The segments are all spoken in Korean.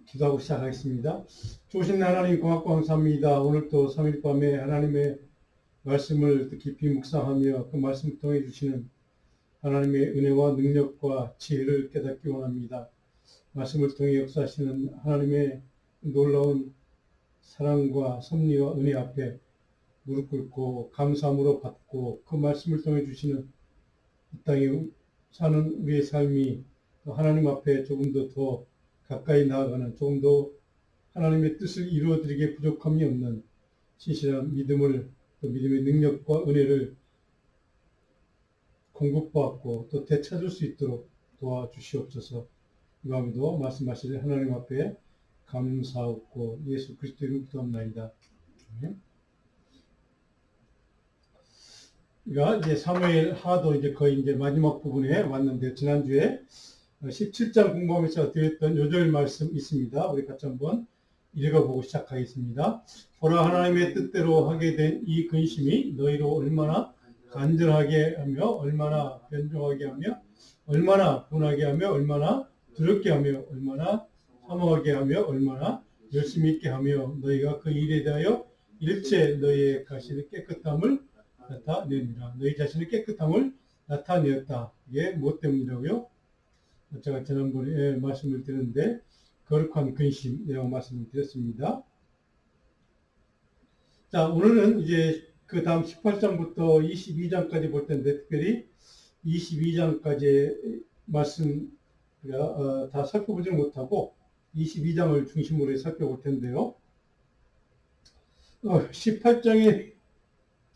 기도하고 시작하겠습니다. 좋으신 하나님 고맙고 감사합니다. 오늘도 3일 밤에 하나님의 말씀을 깊이 묵상하며 그 말씀을 통해 주시는 하나님의 은혜와 능력과 지혜를 깨닫기 원합니다. 말씀을 통해 역사하시는 하나님의 놀라운 사랑과 섭리와 은혜 앞에 무릎 꿇고 감사함으로 받고 그 말씀을 통해 주시는 이 땅에 사는 우리의 삶이 하나님 앞에 조금 더 가까이 나아가는, 조금 더 하나님의 뜻을 이루어드리기에 부족함이 없는 신실한 믿음을, 또 믿음의 능력과 은혜를 공급받고 또 되찾을 수 있도록 도와주시옵소서. 이 밤에도 말씀하실 하나님 앞에 감사하고 예수 그리스도 이름으로 기도합나이다. 우리가 이제 사무엘 하도 이제 거의 이제 마지막 부분에 왔는데, 지난주에 17장 공부하면서 드렸던 요절 말씀 있습니다. 우리 같이 한번 읽어보고 시작하겠습니다. 보라, 하나님의 뜻대로 하게 된 이 근심이 너희로 얼마나 간절하게 하며 얼마나 변종하게 하며 얼마나 분하게 하며 얼마나 두렵게 하며 얼마나 사모하게 하며 얼마나 열심히 있게 하며 너희가 그 일에 대하여 일체 너희의 가시의 깨끗함을 나타내니라. 너희 자신의 깨끗함을 나타내었다. 이게 무엇 때문이라고요? 제가 지난번에 말씀을 드렸는데 거룩한 근심 내용 말씀을 드렸습니다. 자, 오늘은 이제 그 다음 18장부터 22장까지 볼 텐데, 특별히 22장까지의 말씀 우리가 다 살펴보지 못하고 22장을 중심으로 살펴볼 텐데요. 18장의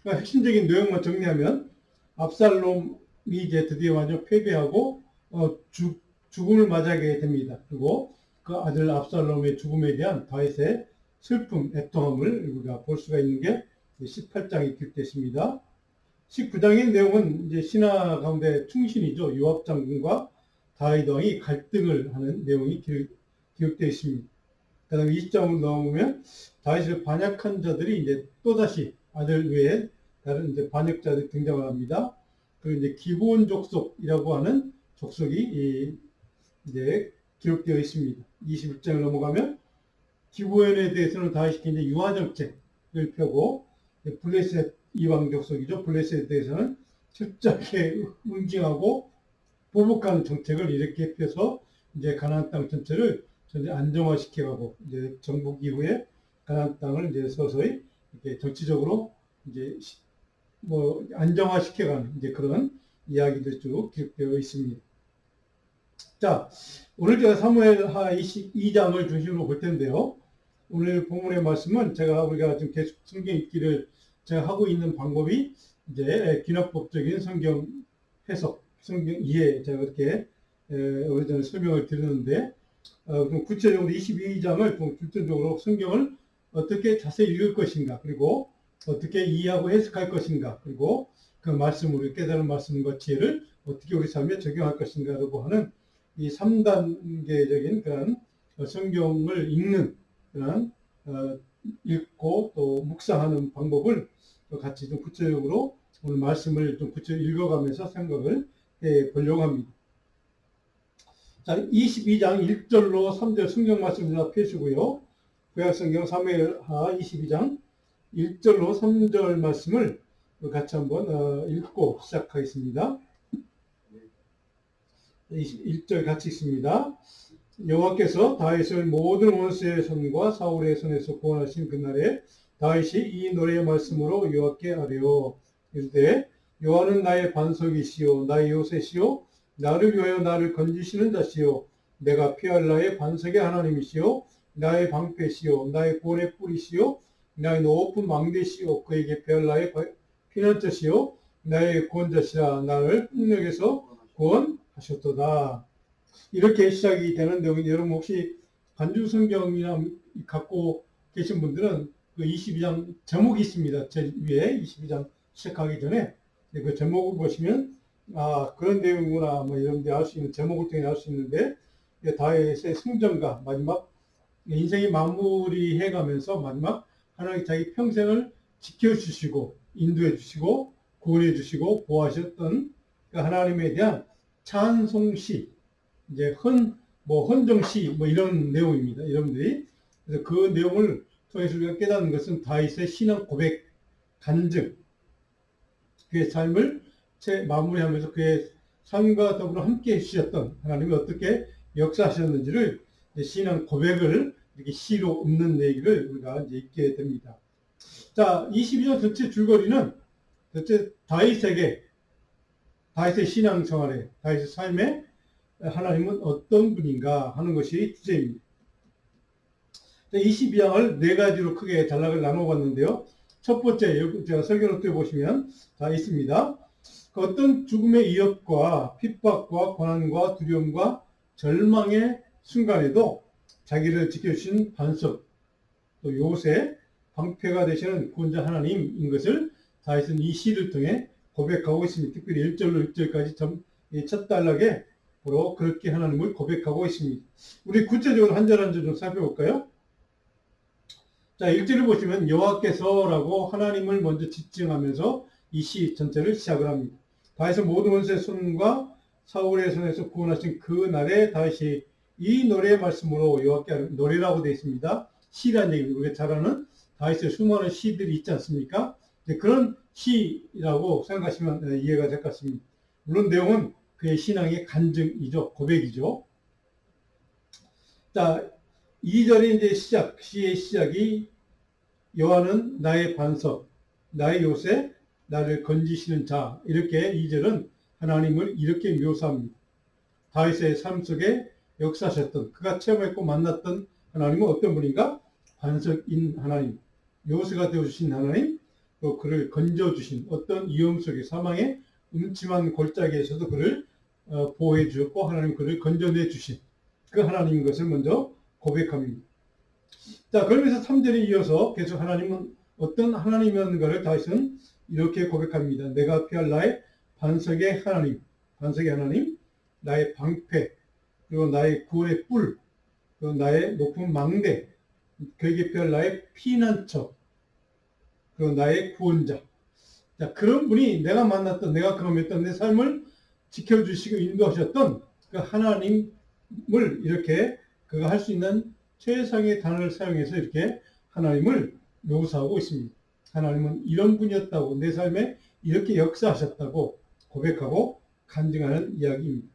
핵심적인 내용만 정리하면, 압살롬이 이제 드디어 완전 패배하고 죽음을 맞이하게 됩니다. 그리고 그 아들 압살롬의 죽음에 대한 다윗의 슬픔, 애통함을 우리가 볼 수가 있는 게 18장이 기록됐습니다. 19장의 내용은 이제 신하 가운데 충신이죠. 요압 장군과 다윗 왕이 갈등을 하는 내용이 기록되어 있습니다. 그 다음에 20장으로 넘으면 다윗을 반역한 자들이 이제 또다시 아들 외에 다른 이제 반역자들이 등장을 합니다. 그리고 이제 기브온 족속이라고 하는 족속이 이제 기록되어 있습니다. 21장을 넘어가면 기브온에 대해서는 다윗이 굉장히 유화 정책을 펴고, 블레셋 이방 족속이죠. 블레셋에 대해서는 철저하게 응징하고 보복하는 정책을 이렇게 펴서 이제 가나안 땅 전체를 안정화시켜가고, 이제 정복 이후에 가나안 땅을 이제 서서히 이렇게 정치적으로 이제 뭐 안정화시켜가는 이제 그런 이야기들 쭉 기록되어 있습니다. 자, 오늘 제가 사무엘하 22장을 중심으로 볼 텐데요. 오늘 본문의 말씀은 우리가 지금 계속 성경 읽기를 제가 하고 있는 방법이 이제 기납법적인 성경 해석, 성경 이해, 제가 그렇게 오래전에 설명을 드렸는데, 좀 구체적으로 22장을 좀 중점적으로 성경을 어떻게 자세히 읽을 것인가, 그리고 어떻게 이해하고 해석할 것인가, 그리고 그 말씀으로 깨달은 말씀과 지혜를 어떻게 우리 삶에 적용할 것인가라고 하는 이 3단계적인 그런 성경을 읽는 그런 읽고 또 묵상하는 방법을 같이 좀 구체적으로 오늘 말씀을 좀 구체적으로 읽어가면서 생각을 해 보려고 합니다. 자, 22장 1절로 3절 성경 말씀을 펴시고요. 구약성경 사무엘하 22장 1절로 3절 말씀을 같이 한번 읽고 시작하겠습니다. 1절 같이 읽습니다. 여호와께서 다윗을 모든 원수의 손과 사울의 손에서 구원하신 그날에 다윗이 이 노래의 말씀으로 여호와께 아뢰어 이르되, 여호와는 나의 반석이시요 나의 요새시요 나를 위하여 나를 건지시는 자시요 내가 피할 나의 반석의 하나님이시요 나의 방패시요 나의 구원의 뿌리시요 나의 높은 망대시요 그에게 피할 나의 피난처시요 나의 구원자시라 나를 폭력에서 구원하셨도다. 이렇게 시작이 되는 내용이, 여러분 혹시 간주 성경이나 갖고 계신 분들은 그 22장 제목이 있습니다. 제 위에 22장 시작하기 전에 그 제목을 보시면 그런 내용이구나 뭐 이런 데 알 수 있는, 제목을 통해 알 수 있는데, 다윗의 승전가 마지막 인생이 마무리해 가면서 마지막 하나님 자기 평생을 지켜주시고 인도해 주시고 구원해 주시고 보호하셨던 그 하나님에 대한 찬송시, 이제 뭐 헌정시 뭐 이런 내용입니다. 여러분들이 그래서 그 내용을 통해서 우리가 깨닫는 것은 다윗의 신앙 고백, 간증, 그의 삶을 마무리하면서 그의 삶과 더불어 함께 해주셨던 하나님이 어떻게 역사하셨는지를 신앙 고백을 이렇게 시로 읊는 얘기를 우리가 이제 읽게 됩니다. 자, 22장 전체 줄거리는 도대체 다윗의 신앙 생활에, 다윗의 삶에 하나님은 어떤 분인가 하는 것이 주제입니다. 22장을 네 가지로 크게 단락을 나눠봤는데요. 첫 번째, 제가 설교노트에 보시면 다 있습니다. 그 어떤 죽음의 위협과 핍박과 고난과 두려움과 절망의 순간에도 자기를 지켜주신 반석, 또 요새 방패가 되시는 구원자 하나님인 것을 다윗은 이 시를 통해 고백하고 있습니다. 특별히 1절로 6절까지 첫 단락에 바로 그렇게 하나님을 고백하고 있습니다. 우리 구체적으로 한 절 한 절 좀 살펴볼까요? 자, 1절을 보시면 여호와께서라고 하나님을 먼저 지칭하면서 이 시 전체를 시작을 합니다. 다윗은 모든 원수의 손과 사울의 손에서 구원하신 그 날에 다윗이 이 노래의 말씀으로 여호와께 노래라고 되어 있습니다. 시라는 얘기입니다. 우리가 잘 아는 다윗의 수많은 시들이 있지 않습니까? 그런 시라고 생각하시면 이해가 될 것 같습니다. 물론 내용은 그의 신앙의 간증이죠. 고백이죠. 자, 2절의 이제 시의 시작이 여호와는 나의 반석, 나의 요새, 나를 건지시는 자. 이렇게 2절은 하나님을 이렇게 묘사합니다. 다윗의 삶 속에 역사하셨던, 그가 체험했고 만났던 하나님은 어떤 분인가? 반석인 하나님, 요새가 되어주신 하나님, 또 그를 건져주신 어떤 위험 속에 사망의 음침한 골짜기에서도 그를 보호해 주셨고 하나님 그를 건져내 주신 그 하나님인 것을 먼저 고백합니다. 자, 그러면서 3절에 이어서 계속 하나님은 어떤 하나님이었는가를 다윗은 이렇게 고백합니다. 내가 피할 나의 반석의 하나님, 나의 방패, 그리고 나의 구원의 뿔, 그리고 나의 높은 망대, 그에게 피할 나의 피난처, 그리고 나의 구원자. 자, 그런 분이 내가 경험했던 내 삶을 지켜주시고 인도하셨던 그 하나님을 이렇게 그가 할 수 있는 최상의 단어를 사용해서 이렇게 하나님을 묘사하고 있습니다. 하나님은 이런 분이었다고, 내 삶에 이렇게 역사하셨다고 고백하고 간증하는 이야기입니다.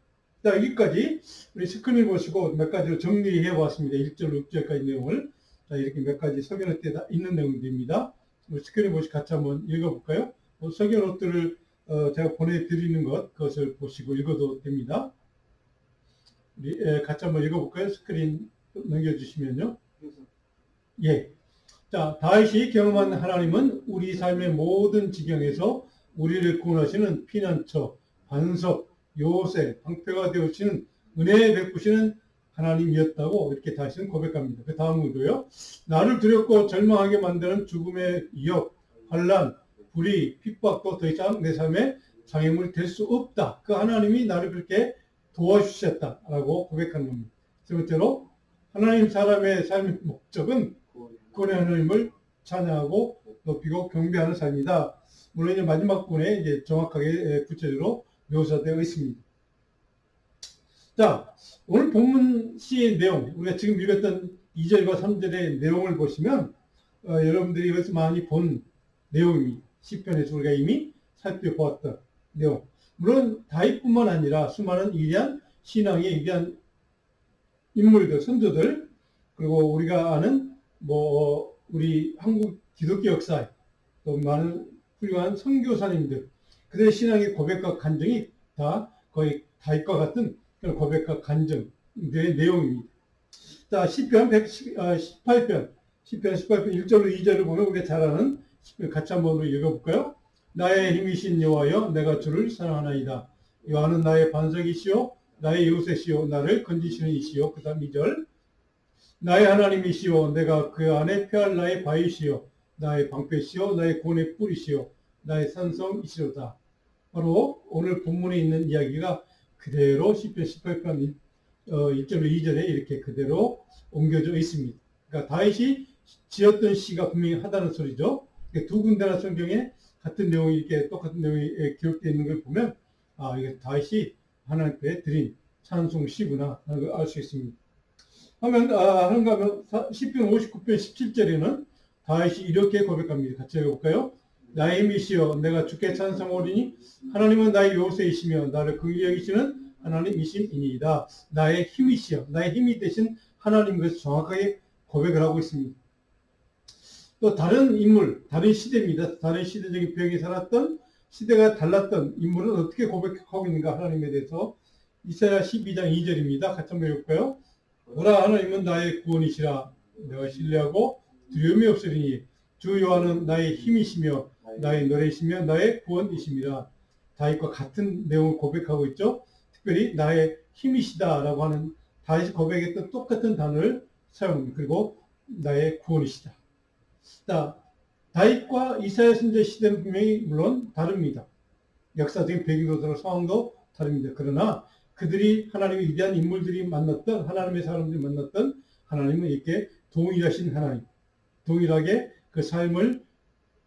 자, 여기까지 우리 스크린을 보시고 몇 가지로 정리해 보았습니다. 1절, 6절까지 내용을. 자, 이렇게 몇 가지 설교노트에 있는 내용들입니다. 우리 스크린 보시 같이 한번 읽어볼까요? 설교노트를 제가 보내드리는 그것을 보시고 읽어도 됩니다. 우리 같이 한번 읽어볼까요? 스크린 넘겨주시면요. 예. 자, 다윗이 경험한 하나님은 우리 삶의 모든 지경에서 우리를 구원하시는 피난처, 반석, 요새, 방패가 되어주시는 은혜 베푸시는 하나님이었다고 이렇게 다윗은 고백합니다. 그 다음으로요. 나를 두렵고 절망하게 만드는 죽음의 위협, 환난, 불의, 핍박도 더 이상 내 삶에 장애물 될 수 없다. 그 하나님이 나를 그렇게 도와주셨다라고 고백하는 겁니다. 세 번째로 하나님 사람의 삶의 목적은 구원의 하나님을 찬양하고 높이고 경배하는 삶이다. 물론 이제 마지막 부분에 이제 정확하게 구체적으로 묘사되어 있습니다. 자, 오늘 본문 시의 내용, 우리가 지금 읽었던 2절과 3절의 내용을 보시면 여러분들이 여기서 많이 본 내용입니다. 시편에서 우리가 이미 살펴보았던 내용. 물론 다윗뿐만 아니라 수많은 위대한 신앙의 위대한 인물들, 선조들, 그리고 우리가 아는 우리 한국 기독교 역사에 또 많은 훌륭한 선교사님들, 그들의 신앙의 고백과 간증이 다 거의 다윗과 같은 그런 고백과 간증의 내용입니다. 자, 시편 18편 1절로 2절을 보면 우리가 잘 아는 시편 같이 한번 읽어볼까요? 나의 힘이신 여호와여, 내가 주를 사랑하나이다. 여호와는 나의 반석이시요 나의 요새시요 나를 건지시는 이시요. 그 다음 2절 나의 하나님이시요 내가 그 안에 피할 나의 바위시요 나의 방패시요 나의 구원의 뿔이시요 나의 산성이시로다. 바로 오늘 본문에 있는 이야기가 그대로 시편 18편 1절로 2절에 이렇게 그대로 옮겨져 있습니다. 그러니까 다윗이 지었던 시가 분명히 하다는 소리죠. 두 군데나 성경에 같은 내용이 이렇게 똑같은 내용이 기록되어 있는 걸 보면 이게 다윗이 하나님 앞에 드린 찬송시구나 하는 걸 알 수 있습니다. 하는가 하면 시편 59편 17절에는 다윗이 이렇게 고백합니다. 같이 읽어볼까요? 나의 힘이시여 내가 주께 찬송하리니 하나님은 나의 요새이시며 나를 긍휼히 여기시는 하나님이심이니이다. 나의 힘이시여 나의 힘이 되신 하나님 것을 정확하게 고백을 하고 있습니다. 또 다른 인물, 다른 시대입니다. 다른 시대적인 배경에 살았던 시대가 달랐던 인물은 어떻게 고백하고 있는가 하나님에 대해서 이사야 12장 2절입니다. 같이 한번 읽을까요? 보라 하나님은 나의 구원이시라 내가 신뢰하고 두려움이 없으리니 주 여호와는 나의 힘이시며 나의 노래이시며 나의 구원이심이라. 다윗과 같은 내용을 고백하고 있죠. 특별히 나의 힘이시다라고 하는 다윗이 고백했던 똑같은 단어를 사용합니다. 그리고 나의 구원이시다. 자, 다윗과 이사야 선지자 시대는 분명히 물론 다릅니다. 역사적인 배경도 상황도 다릅니다. 그러나 그들이 하나님의 위대한 인물들이 만났던 하나님의 사람들이 만났던 하나님은 이렇게 동일하신 하나님, 동일하게 그 삶을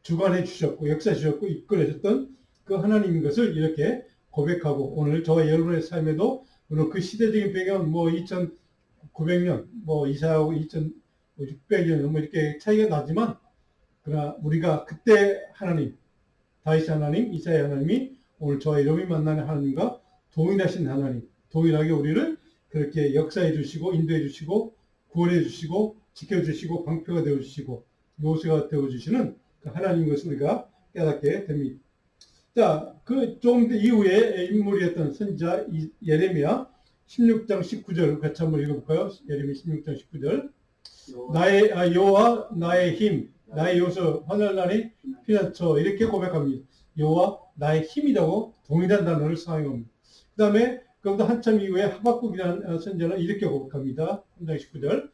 주관해 주셨고 역사해 주셨고 이끌어 주셨던 그 하나님인 것을 이렇게 고백하고 오늘 저와 여러분의 삶에도 물론 그 시대적인 배경은 2900년, 이사야하고 2600년 이렇게 차이가 나지만 그러나 우리가 그때 하나님, 다윗 하나님, 이사야 하나님이 오늘 저와 여러분이 만나는 하나님과 동일하신 하나님, 동일하게 우리를 그렇게 역사해 주시고 인도해 주시고 구원해 주시고 지켜 주시고 방패가 되어 주시고 요새가 되어 주시는 그 하나님인 것을 우리가 깨닫게 됩니다. 자, 그 조금 이후에 인물이었던 선지자 예레미야 16장 19절 같이 한번 읽어볼까요? 예레미야 16장 19절. 나의 여호와 나의 힘, 나의 요소 환난날의 피난처 이렇게 고백합니다. 여호와 나의 힘이라고 동일한 단어를 사용합니다. 그 다음에 그보다 한참 이후에 하박국이라는 선지자는 이렇게 고백합니다. 3장 19절.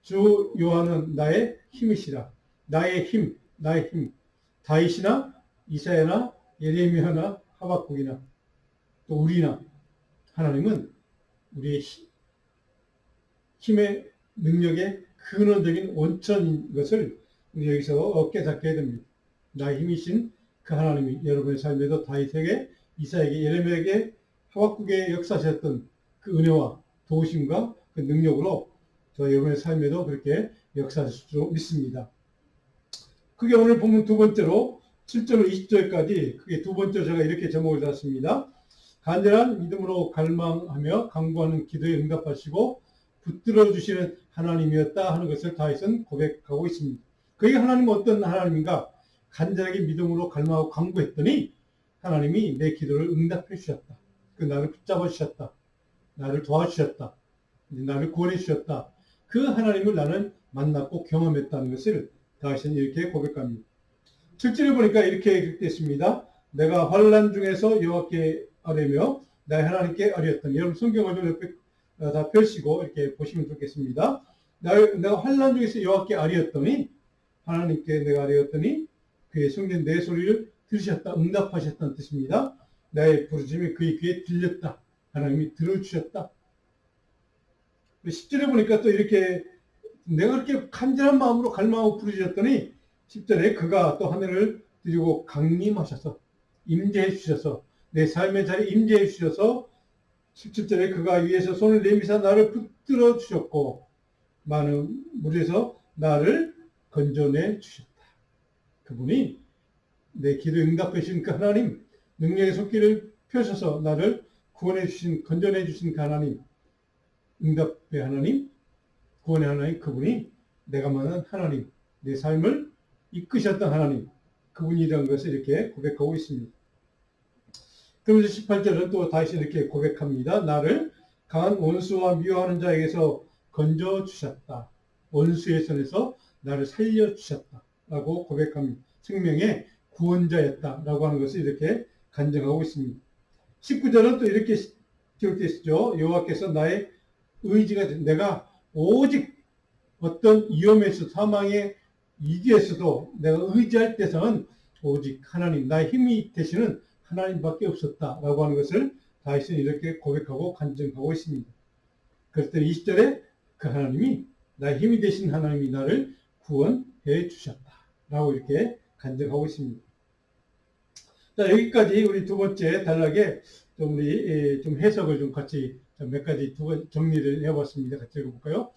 주 여호와는 나의 힘이시라. 나의 힘, 나의 힘. 다윗이나 이사야나 예레미야나 하박국이나 또 우리나 하나님은 우리의 힘의 능력의 근원적인 원천인 것을 우리 여기서 깨닫게 됩니다. 나의 힘이신 그 하나님이 여러분의 삶에도 다윗에게, 이사야에게, 예레미야에게, 하박국에 역사하셨던 그 은혜와 도우심과 그 능력으로 저 여러분의 삶에도 그렇게 역사하실 줄 믿습니다. 그게 오늘 본문 두 번째로 7절로 20절까지 그게 두 번째로 제가 이렇게 제목을 달았습니다. 간절한 믿음으로 갈망하며 간구하는 기도에 응답하시고 붙들어 주시는 하나님이었다 하는 것을 다윗은 고백하고 있습니다. 그게 하나님은 어떤 하나님인가? 간절하게 믿음으로 갈망하고 간구했더니 하나님이 내 기도를 응답해 주셨다. 그 나를 붙잡아 주셨다. 나를 도와주셨다. 나를 구원해 주셨다. 그 하나님을 나는 만났고 경험했다는 것을 다윗은 이렇게 고백합니다. 7절에 보니까 이렇게 됐습니다. 내가 환난 중에서 여호와께 아뢰며 나의 하나님께 아뢰었더니 여러분 성경을 좀 옆에 다 펼치고 이렇게 보시면 좋겠습니다. 내가 환난 중에서 여호와께 아뢰었더니 하나님께 내가 아뢰었더니 그의 성된 내 소리를 들으셨다. 응답하셨다는 뜻입니다. 나의 부르짖음이 그의 귀에 들렸다. 하나님이 들어주셨다. 10절에 보니까 또 이렇게 내가 그렇게 간절한 마음으로 갈망하고 부르짖었더니 10절에 그가 또 하늘을 드리고 강림하셔서 임재해 주셔서 내 삶의 자리에 임재해 주셔서 17절에 그가 위에서 손을 내미사 나를 붙들어 주셨고 많은 물에서 나를 건져내 주셨다. 그분이 내 기도에 응답해 주신 그 하나님, 능력의 손길을 펴셔서 나를 구원해 주신, 건져내 주신 그 하나님, 응답의 하나님, 구원의 하나님, 그분이 내가 만난 하나님, 내 삶을 이끄셨던 하나님, 그분이라는 것을 이렇게 고백하고 있습니다. 그러면서 18절은 또 다시 이렇게 고백합니다. 나를 강한 원수와 미워하는 자에게서 건져주셨다. 원수의 손에서 나를 살려주셨다. 라고 고백합니다. 생명의 구원자였다. 라고 하는 것을 이렇게 간증하고 있습니다. 19절은 또 이렇게 기록되어 있죠. 여호와께서 나의 의지가 내가 오직 어떤 위험에서 사망의 위기에서도 내가 의지할 때서는 오직 하나님, 나의 힘이 되시는 하나님밖에 없었다라고 하는 것을 다윗은 이렇게 고백하고 간증하고 있습니다. 그랬더니 20절에 그 하나님이 나의 힘이 되신 하나님이 나를 구원해 주셨다라고 이렇게 간증하고 있습니다. 자, 여기까지 우리 두 번째 단락에 좀 우리 좀 해석을 좀 같이 몇 가지 정리를 해봤습니다. 같이 읽어볼까요?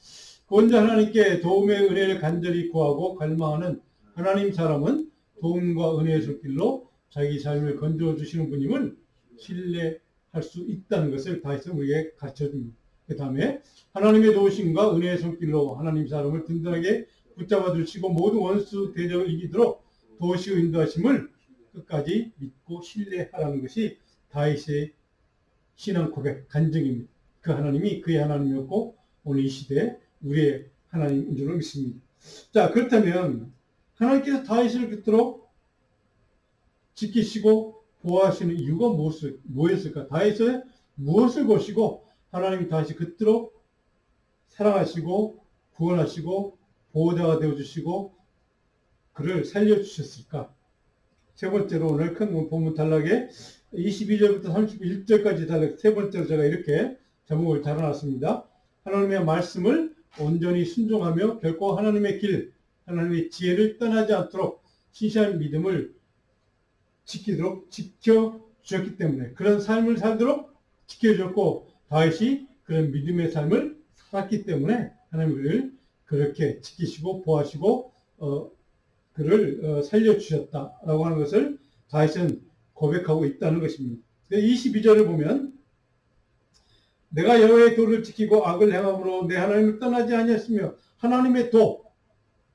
먼저 하나님께 도움의 은혜를 간절히 구하고 갈망하는 하나님 사람은 도움과 은혜의 손길로 자기 삶을 건져 주시는 분임을 신뢰할 수 있다는 것을 다시 우리에게 가르쳐 줍니다. 그 다음에 하나님의 도우심과 은혜의 손길로 하나님 사람을 든든하게 붙잡아 주시고 모든 원수 대적을 이기도록 도우시고 인도하심을 끝까지 믿고 신뢰하라는 것이 다윗의 신앙 고백 간증입니다. 그 하나님이 그의 하나님이었고 오늘 이 시대에 우리의 하나님인 줄로 믿습니다. 자, 그렇다면 하나님께서 다윗을 그토록 지키시고 보호하시는 이유가 뭐였을까? 다윗의 무엇을 보시고 하나님이 다윗이 그토록 사랑하시고 구원하시고 보호자가 되어주시고 그를 살려주셨을까? 세 번째로 오늘 큰 본문 단락에 22절부터 31절까지 단락 세 번째로 제가 이렇게 제목을 달아놨습니다. 하나님의 말씀을 온전히 순종하며 결코 하나님의 길, 하나님의 지혜를 떠나지 않도록 신실한 믿음을 지키도록 지켜주셨기 때문에 그런 삶을 살도록 지켜주셨고 다윗이 그런 믿음의 삶을 살았기 때문에 하나님이 그를 그렇게 지키시고 보호하시고 그를 살려주셨다라고 하는 것을 다윗은 고백하고 있다는 것입니다. 22절을 보면 내가 여호와의 도를 지키고 악을 행함으로 내 하나님을 떠나지 아니했으며 하나님의 도,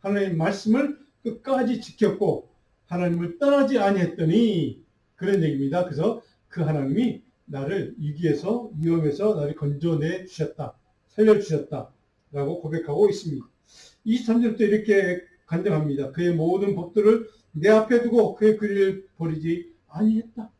하나님의 말씀을 끝까지 지켰고 하나님을 떠나지 아니했더니 그런 얘기입니다. 그래서 그 하나님이 나를 위기에서 위험에서 나를 건져내 주셨다. 살려주셨다라고 고백하고 있습니다. 23절부터 이렇게 간증합니다. 그의 모든 법들을 내 앞에 두고 그의 규례를 버리지 아니했다.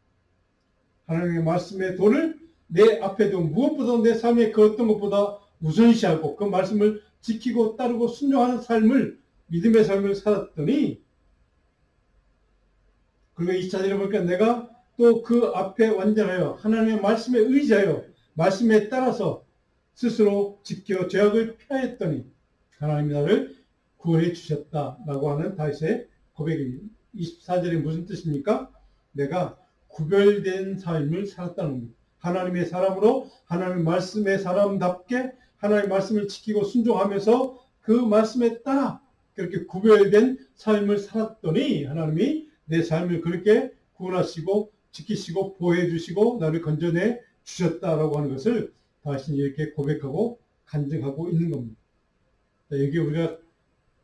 하나님의 말씀의 도를 내 앞에 두고 무엇보다 내 삶의 그 어떤 것보다 우선시하고 그 말씀을 지키고 따르고 순종하는 삶을 믿음의 삶을 살았더니 그리고 2차절에 보니까 내가 또 그 앞에 완전하여 하나님의 말씀에 의지하여 말씀에 따라서 스스로 지켜 죄악을 피하였더니 하나님이 나를 구원해 주셨다라고 하는 다윗의 고백입니다. 24절이 무슨 뜻입니까? 내가 구별된 삶을 살았다는 겁니다. 하나님의 사람으로 하나님의 말씀의 사람답게 하나님의 말씀을 지키고 순종하면서 그 말씀에 따라 그렇게 구별된 삶을 살았더니 하나님이 내 삶을 그렇게 구원하시고 지키시고 보호해 주시고 나를 건져내 주셨다라고 하는 것을 다시 이렇게 고백하고 간증하고 있는 겁니다. 여기 우리가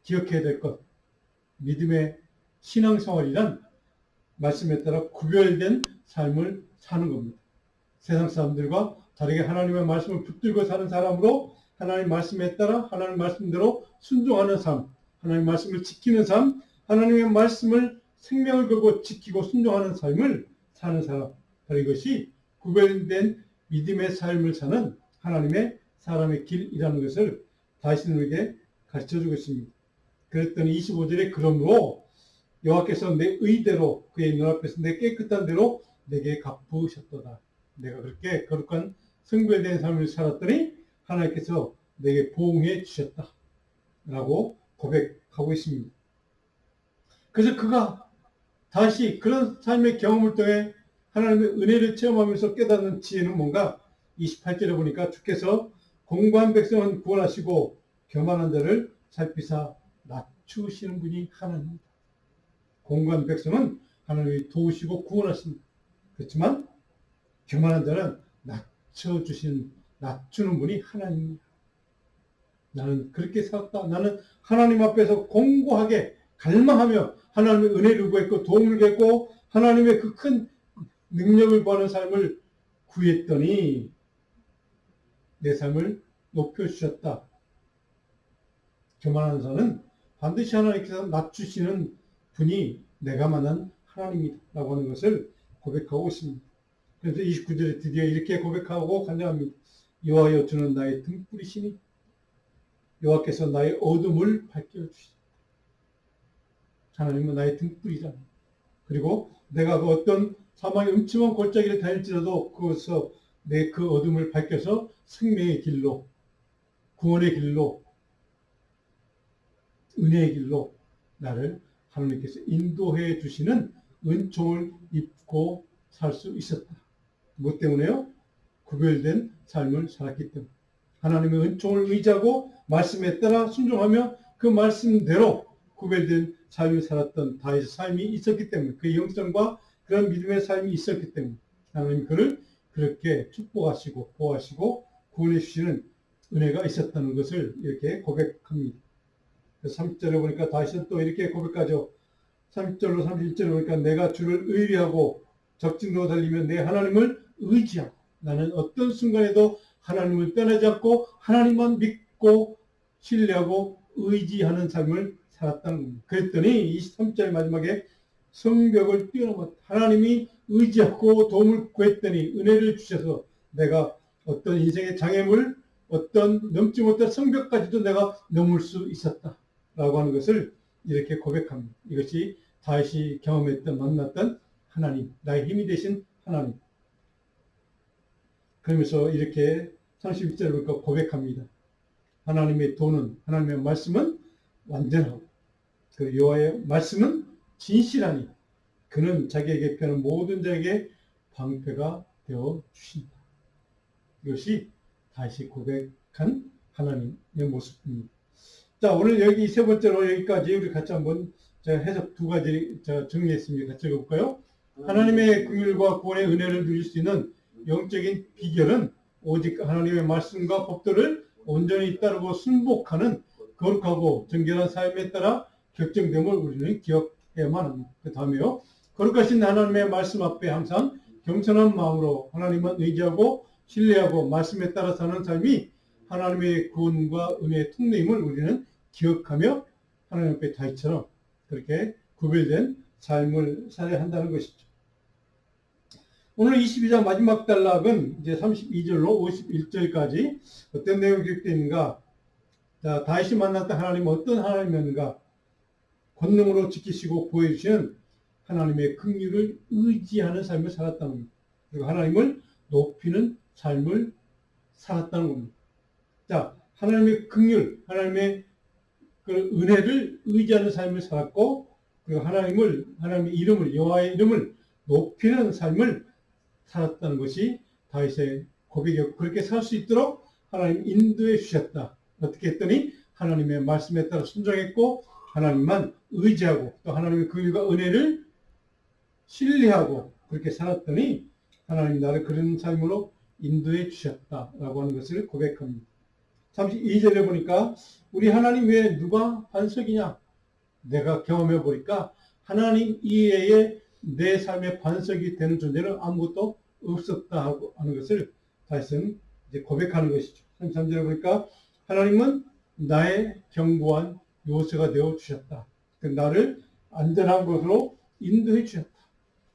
기억해야 될 것, 믿음의 신앙생활이란 말씀에 따라 구별된 삶을 사는 겁니다. 세상 사람들과 다르게 하나님의 말씀을 붙들고 사는 사람으로 하나님 말씀에 따라 하나님 말씀대로 순종하는 삶, 하나님 말씀을 지키는 삶, 하나님의 말씀을 생명을 걸고 지키고 순종하는 삶을 사는 사람, 바로 이것이 구별된 믿음의 삶을 사는 하나님의 사람의 길이라는 것을 다윗은 우리에게 가르쳐주고 있습니다. 그랬더니 25절에 그러므로 여호와께서 내 의대로 그의 눈앞에서 내 깨끗한 대로 내게 갚으셨도다. 내가 그렇게 거룩한 성별된 삶을 살았더니 하나님께서 내게 보응해 주셨다. 라고 고백하고 있습니다. 그래서 그가 다시 그런 삶의 경험을 통해 하나님의 은혜를 체험하면서 깨닫는 지혜는 뭔가 28절에 보니까 주께서 공고한 백성은 구원하시고 교만한 자를 살피사 낮추시는 분이 하나님입니다. 공고한 백성은 하나님이 도우시고 구원하십니다. 그렇지만 교만한 자는 낮추는 분이 하나님입니다. 나는 그렇게 살았다. 나는 하나님 앞에서 공고하게 갈망하며 하나님의 은혜를 구했고 도움을 구했고 하나님의 그 큰 능력을 구하는 삶을 구했더니 내 삶을 높여주셨다. 교만한 자는 반드시 하나님께서 낮추시는 분이 내가 만난 하나님이다 라고 하는 것을 고백하고 있습니다. 그래서 29절에 드디어 이렇게 고백하고 간증합니다. 여호와여 주는 나의 등불이시니 여호와께서 나의 어둠을 밝혀주시다. 하나님은 나의 등불이다. 그리고 내가 그 어떤 사망의 음침한 골짜기를 다닐지라도 그것서 내 그 어둠을 밝혀서 생명의 길로, 구원의 길로, 은혜의 길로 나를 하나님께서 인도해 주시는 은총을 입고 살 수 있었다. 뭐 때문에요? 구별된 삶을 살았기 때문에. 하나님의 은총을 의지하고 말씀에 따라 순종하며 그 말씀대로 구별된 삶을 살았던 다윗의 삶이 있었기 때문에, 그 영성과 그런 믿음의 삶이 있었기 때문에 하나님 그를 그렇게 축복하시고 보호하시고 구원해 주시는 은혜가 있었다는 것을 이렇게 고백합니다. 30절에 보니까 다윗은 또 이렇게 고백하죠. 30절로 31절에 보니까 내가 주를 의리하고 적진으로 달리며 내 하나님을 의지하고, 나는 어떤 순간에도 하나님을 떠나지 않고 하나님만 믿고 신뢰하고 의지하는 삶을 살았다는 겁니다. 그랬더니 23절 마지막에 성벽을 뛰어넘어 하나님이 의지하고 도움을 구했더니 은혜를 주셔서 내가 어떤 인생의 장애물, 어떤 넘지 못할 성벽까지도 내가 넘을 수 있었다 라고 하는 것을 이렇게 고백합니다. 이것이 다윗이 경험했던, 만났던 하나님, 나의 힘이 되신 하나님. 그러면서 이렇게 31절을 보니까 고백합니다. 하나님의 도는, 하나님의 말씀은 완전하고 그 여호와의 말씀은 진실하니 그는 자기에게 피하는 모든 자에게 방패가 되어 주신다. 이것이 다시 고백한 하나님의 모습입니다. 자, 오늘 여기 세 번째로 여기까지 우리 같이 한번 제가 해석 두 가지 정리했습니다. 같이 읽어볼까요? 하나님의 긍휼과 구원의 은혜를 누릴 수 있는 영적인 비결은 오직 하나님의 말씀과 법도를 온전히 따르고 순복하는 거룩하고 정결한 삶에 따라 결정됨을 우리는 기억해야만 합니다. 그 다음에요. 거룩하신 하나님의 말씀 앞에 항상 겸손한 마음으로 하나님만 의지하고 신뢰하고 말씀에 따라 사는 삶이 하나님의 구원과 은혜의 통로임을 우리는 기억하며 하나님 앞에 다윗처럼 그렇게 구별된 삶을 살아야 한다는 것이죠. 오늘 22장 마지막 단락은 이제 32절로 51절까지 어떤 내용이 기록되어 있는가? 자, 다윗이 만났던 하나님은 어떤 하나님이었는가? 권능으로 지키시고 보여주시는 하나님의 긍휼을 의지하는 삶을 살았다는 겁니다. 그리고 하나님을 높이는 삶을 살았다는 겁니다. 자, 하나님의 긍휼, 하나님의 그 은혜를 의지하는 삶을 살았고, 그리고 하나님의 이름을, 여호와의 이름을 높이는 삶을 살았다는 것이 다윗의 고백이었고, 그렇게 살 수 있도록 하나님 인도해 주셨다. 어떻게 했더니 하나님의 말씀에 따라 순종했고 하나님만 의지하고 또 하나님의 긍휼과 은혜를 신뢰하고 그렇게 살았더니 하나님 나를 그런 삶으로 인도해 주셨다라고 하는 것을 고백합니다. 32절에 보니까 우리 하나님 외에 누가 반석이냐? 내가 경험해 보니까 하나님 이외에 내 삶의 반석이 되는 존재는 아무것도 없었다 하는 것을 다윗은 이제 고백하는 것이죠. 33절에 보니까 하나님은 나의 견고한 요새가 되어 주셨다. 나를 안전한 곳으로 인도해 주셨다.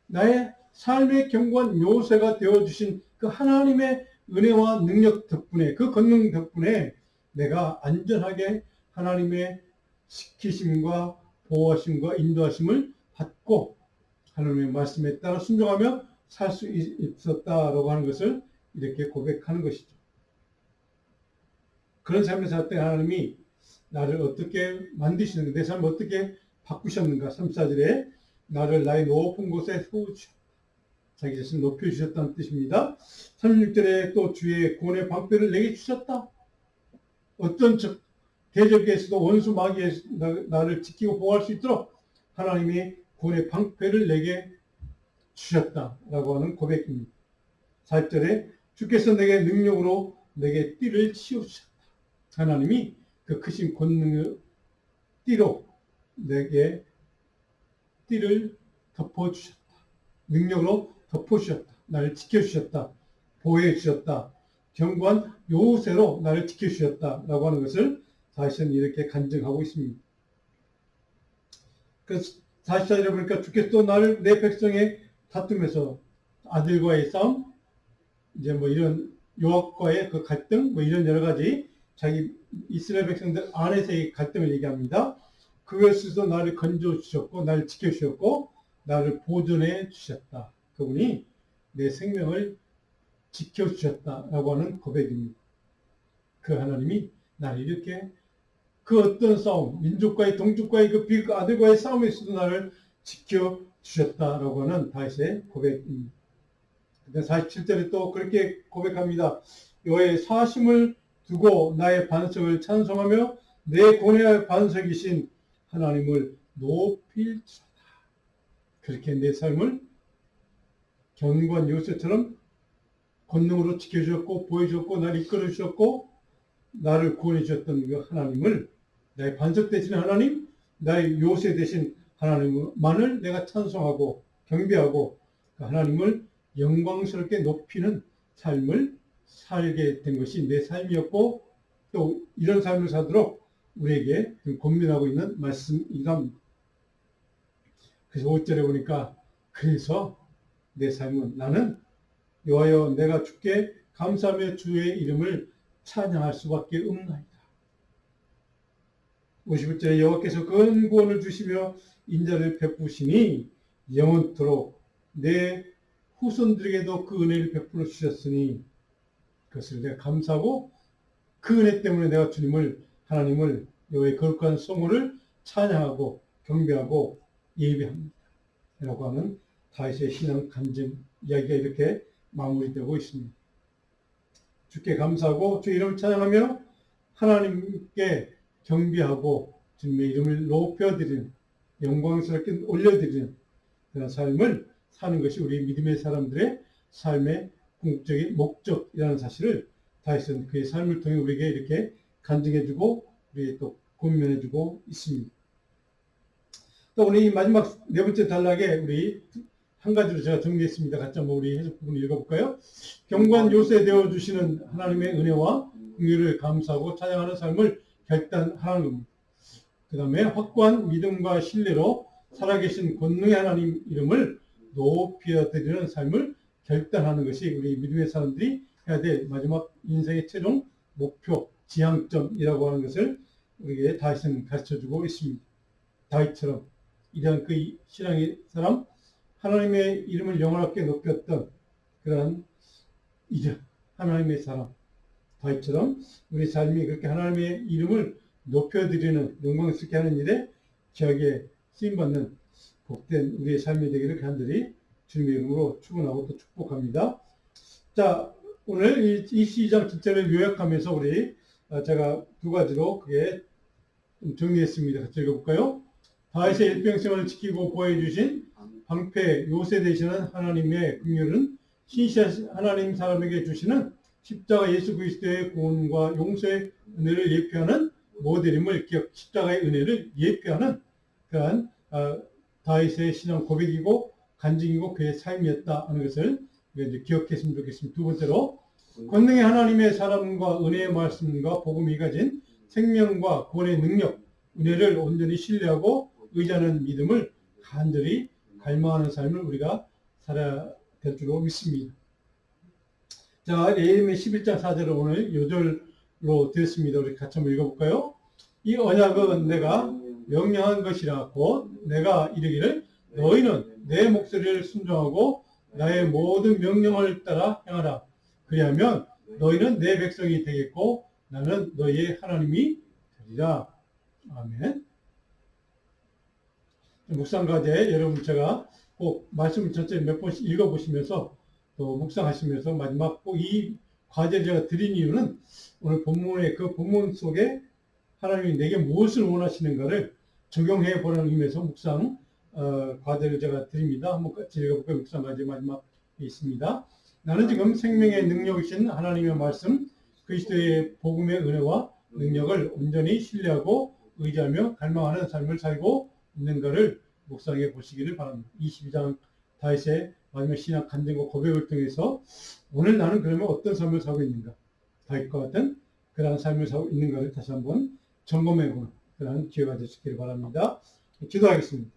나의 삶의 견고한 요새가 되어 주신 그 하나님의 은혜와 능력 덕분에, 그 권능 덕분에 내가 안전하게 하나님의 지키심과 보호하심과 인도하심을 받고 하나님의 말씀에 따라 순종하며 살 수 있었다라고 하는 것을 이렇게 고백하는 것이죠. 그런 삶을 살 때 하나님이 나를 어떻게 만드시는가, 내 삶을 어떻게 바꾸셨는가. 34절에 나를 나의 높은 곳에 세우셨다. 자기 자신을 높여주셨다는 뜻입니다. 36절에 또 주의 구원의 방패를 내게 주셨다. 어떤 대적에서도 원수 마귀에서 나를 지키고 보호할 수 있도록 하나님이 구원의 방패를 내게 주셨다라고 하는 고백입니다. 4절에 주께서 내게 능력으로 내게 띠를 치우셨다. 하나님이 그 크신 권능의 띠로 내게 띠를 덮어주셨다. 능력으로 덮어주셨다. 나를 지켜주셨다. 보호해주셨다. 견고한 요새로 나를 지켜주셨다라고 하는 것을 다윗은 이렇게 간증하고 있습니다. 그래서 44절에 보니까 주께서 또 나를 내 백성의 다툼에서 아들과의 싸움, 이제 뭐 이런 요압과의 그 갈등, 뭐 이런 여러 가지 자기 이스라엘 백성들 안에서의 갈등을 얘기합니다. 그것에서 나를 건져 주셨고, 나를 지켜 주셨고, 나를 보존해 주셨다. 그분이 내 생명을 지켜 주셨다라고 하는 고백입니다. 그 하나님이 나를 이렇게 그 어떤 싸움, 민족과의 동족과의 그 아들과의 싸움에서도 나를 지켜 주셨다라고 하는 다윗의 고백입니다. 47절에 또 그렇게 고백합니다. 여호와의 사심을 두고 나의 반석을 찬송하며 내 고뇌의 반석이신 하나님을 높일지어다. 그렇게 내 삶을 경건 요셉처럼 권능으로 지켜주셨고 보여주셨고 나를 이끌어주셨고 나를 구원해 주셨던 그 하나님을, 나의 반석 되신 하나님, 나의 요새 되신 하나님만을 내가 찬송하고 경배하고 그 하나님을 영광스럽게 높이는 삶을 살게 된 것이 내 삶이었고, 또 이런 삶을 살도록 우리에게 권면하고 있는 말씀이기도 합니다. 그래서 5절에 보니까 그래서 내 삶은 나는 여호와여 내가 주께 감사하며 주의 이름을 찬양할 수밖에 없나이다. 51절에 여호와께서 큰 구원을 주시며 인자를 베푸시니 영원토록 내 후손들에게도 그 은혜를 베풀어 주셨으니 그것을 내가 감사하고 그 은혜 때문에 내가 주님을, 하나님을, 여호와의 거룩한 성호를 찬양하고 경배하고 예배합니다. 라고 하는 다윗의 신앙 간증 이야기가 이렇게 마무리되고 있습니다. 주께 감사하고 주의 이름을 찬양하며 하나님께 경배하고 주님의 이름을 높여드리는, 영광스럽게 올려드리는 그런 삶을 사는 것이 우리 믿음의 사람들의 삶의 궁극적인 목적이라는 사실을 다윗은 그의 삶을 통해 우리에게 이렇게 간증해주고 우리에게 또 권면해주고 있습니다. 또 우리 마지막 네 번째 단락에 우리 한 가지로 제가 정리했습니다. 같이 한번 우리 해석 부분 읽어볼까요? 경관 요새 되어 주시는 하나님의 은혜와 긍휼을 감사하고 찬양하는 삶을 결단하는 겁니다. 그 다음에 확고한 믿음과 신뢰로 살아계신 권능의 하나님 이름을 높여드리는 삶을 결단하는 것이 우리 믿음의 사람들이 해야 될 마지막 인생의 최종 목표, 지향점이라고 하는 것을 우리에게 다윗은 가르쳐주고 있습니다. 다윗처럼 이러한 그 신앙의 사람, 하나님의 이름을 영원하게 높였던 그런 이름, 하나님의 사람, 다윗처럼 우리 삶이 그렇게 하나님의 이름을 높여드리는, 영광스럽게 하는 일에 기하게 쓰임받는 복된 우리의 삶이 되기를 간절히 주님의 이름으로 축원하고 또 축복합니다. 자, 오늘 이 시장 전체를 요약하면서 우리 제가 두 가지로 그게 좀 정리했습니다. 같이 읽어볼까요? 다윗의 일평생을 지키고 보호해주신 방패 요새 되시는 하나님의 긍휼은 신실하신 하나님 사람에게 주시는 십자가 예수 그리스도의 구원과 용서의 은혜를 예표하는 모델임을 십자가의 은혜를 예표하는 그러한 다윗의 신앙 고백이고 간증이고 그의 삶이었다 하는 것을 이제 기억했으면 좋겠습니다. 두 번째로 권능의 하나님의 사랑과 은혜의 말씀과 복음이 가진 생명과 구원의 능력, 은혜를 온전히 신뢰하고 의지하는 믿음을 간절히 갈망하는 삶을 우리가 살아야 될 줄로 믿습니다. 자, 예레미야 11장 4절을 오늘 요절로 드렸습니다. 우리 같이 한번 읽어볼까요? 이 언약은 내가 명령한 것이라 곧 내가 이르기를 너희는 내 목소리를 순종하고 나의 모든 명령을 따라 행하라. 그리하면 너희는 내 백성이 되겠고 나는 너희의 하나님이 되리라. 아멘. 묵상과제 여러분 제가 꼭 말씀을 전체 몇 번씩 읽어보시면서 또 묵상하시면서 마지막 꼭 이 과제를 제가 드린 이유는 오늘 본문의 그 본문 속에 하나님이 내게 무엇을 원하시는가를 적용해 보라는 의미에서 묵상 과제를 제가 드립니다. 한번 같이 읽어볼까요? 묵상 과제 마지막에 있습니다. 나는 지금 생명의 능력이신 하나님의 말씀, 그리스도의 복음의 은혜와 능력을 온전히 신뢰하고 의지하며 갈망하는 삶을 살고 있는가를 묵상해 보시기를 바랍니다. 22장 다윗의 마지막 신앙 간증과 고백을 통해서 오늘 나는 그러면 어떤 삶을 살고 있는가, 다윗과 같은 그러한 삶을 살고 있는가를 다시 한번 점검해 보는 그러한 기회가 되시기를 바랍니다. 기도하겠습니다.